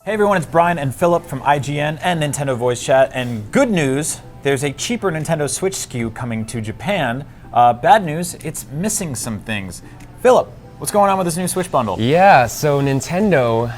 Hey everyone, it's Brian and Philip from IGN and Nintendo Voice Chat, and good news, there's a cheaper Nintendo Switch SKU coming to Japan. Bad news, it's missing some things. Philip, what's going on with this new Switch bundle? Yeah, so Nintendo,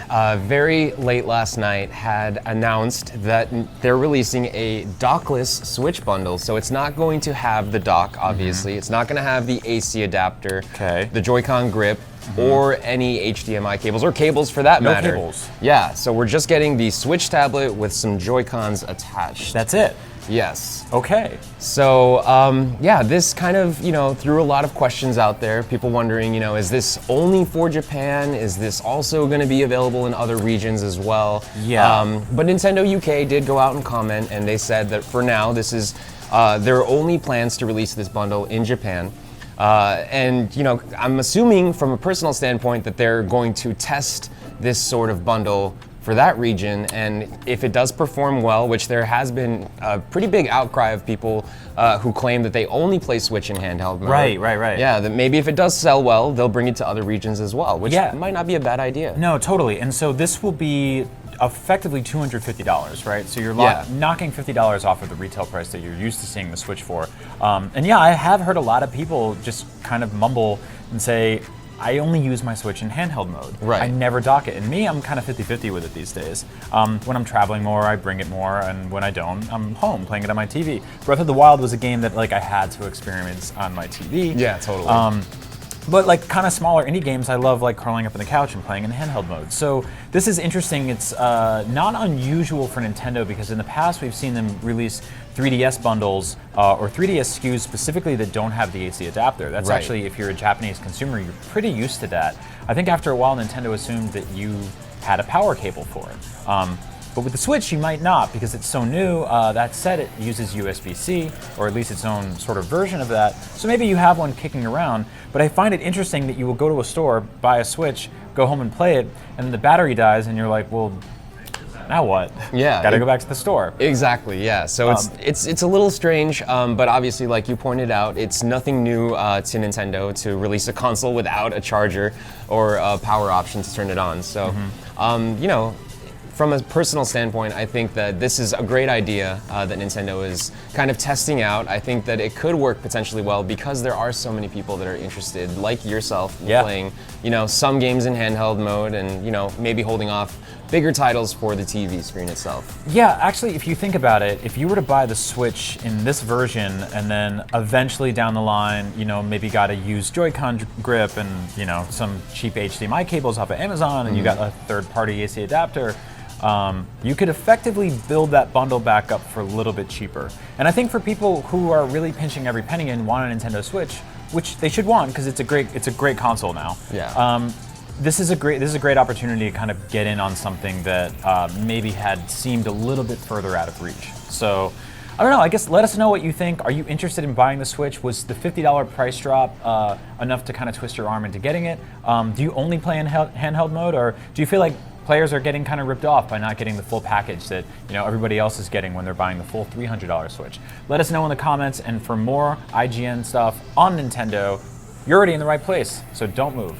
very late last night, had announced that they're releasing a dockless Switch bundle. So it's not going to have the dock, obviously. It's not going to have the AC adapter, the Joy-Con grip, or any HDMI cables, or cables for that matter. No cables. Yeah, so we're just getting the Switch tablet with some Joy-Cons attached. That's it? Yes. Okay. So, yeah, this kind of, threw a lot of questions out there. People wondering, is this only for Japan? Is this also going to be available in other regions as well? Yeah. But Nintendo UK did go out and comment, and they said that for now, this is their only plans to release this bundle in Japan. And, I'm assuming from a personal standpoint that they're going to test this sort of bundle for that region, and if it does perform well, which there has been a pretty big outcry of people who claim that they only play Switch in handheld mode. Right. Yeah, that maybe if it does sell well, they'll bring it to other regions as well, which might not be a bad idea. No, totally. And so this will be effectively $250, right? So you're knocking $50 off of the retail price that you're used to seeing the Switch for. And yeah, I have heard a lot of people just kind of mumble and say, I only use my Switch in handheld mode. Right. I never dock it. And me, I'm kind of 50-50 with it these days. When I'm traveling more, I bring it more, and when I don't, I'm home playing it on my TV. Breath of the Wild was a game that I had to experience on my TV. Yeah, totally. But kind of smaller indie games, I love curling up on the couch and playing in handheld mode. So this is interesting. It's not unusual for Nintendo because in the past we've seen them release 3DS bundles or 3DS SKUs specifically that don't have the AC adapter. That's actually, if you're a Japanese consumer, you're pretty used to that. I think after a while Nintendo assumed that you had a power cable for it. But with the Switch, you might not because it's so new. That said, it uses USB-C, or at least its own sort of version of that. So maybe you have one kicking around. But I find it interesting that you will go to a store, buy a Switch, go home and play it, and then the battery dies, and you're like, well, now what? Yeah. Gotta go back to the store. Exactly, yeah. So it's a little strange, but obviously, like you pointed out, it's nothing new to Nintendo to release a console without a charger or a power option to turn it on. So, from a personal standpoint, I think that this is a great idea that Nintendo is kind of testing out. I think that it could work potentially well because there are so many people that are interested, like yourself, in playing, some games in handheld mode and, maybe holding off bigger titles for the TV screen itself. Yeah, actually, if you think about it, if you were to buy the Switch in this version and then eventually down the line, maybe got a used Joy-Con grip and, some cheap HDMI cables off of Amazon and you got a third-party AC adapter, you could effectively build that bundle back up for a little bit cheaper. And I think for people who are really pinching every penny and want a Nintendo Switch, which they should want because it's a great console now. Yeah. This is a great opportunity to kind of get in on something that maybe had seemed a little bit further out of reach. So, I don't know, I guess let us know what you think. Are you interested in buying the Switch? Was the $50 price drop enough to kind of twist your arm into getting it? Do you only play in handheld mode, or do you feel like players are getting kind of ripped off by not getting the full package that everybody else is getting when they're buying the full $300 Switch? Let us know in the comments, and for more IGN stuff on Nintendo, you're already in the right place, so don't move.